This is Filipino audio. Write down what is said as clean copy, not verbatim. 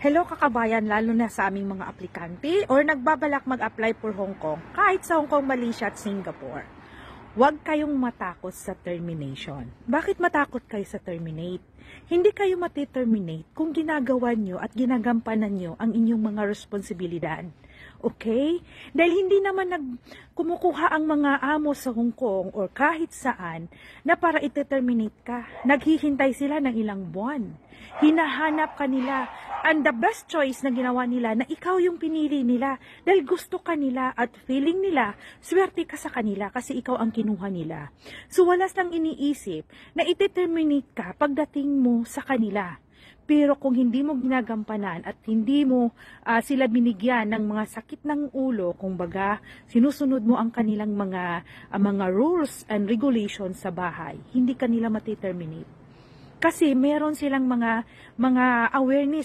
Hello kakabayan, lalo na sa aming mga aplikante or nagbabalak mag-apply for Hong Kong, kahit sa Hong Kong, Malaysia at Singapore. Huwag kayong matakot sa termination. Bakit matakot kayo sa terminate? Hindi kayo mati-terminate kung ginagawa nyo at ginagampanan nyo ang inyong mga responsibilidad. Okay? Dahil hindi naman kumukuha ang mga amo sa Hong Kong or kahit saan na para ite-terminate ka. Naghihintay sila ng ilang buwan. Hinahanap ka nila. And the best choice na ginawa nila na ikaw yung pinili nila dahil gusto ka nila at feeling nila, swerte ka sa kanila kasi ikaw ang kinuha nila. So wala silang iniisip na ite-terminate ka pagdating mo sa kanila. Pero kung hindi mo ginagampanan at hindi mo sila binigyan ng mga sakit ng ulo, kung baga sinusunod mo ang kanilang mga rules and regulations sa bahay, hindi kanila mati-terminate. Kasi meron silang mga awareness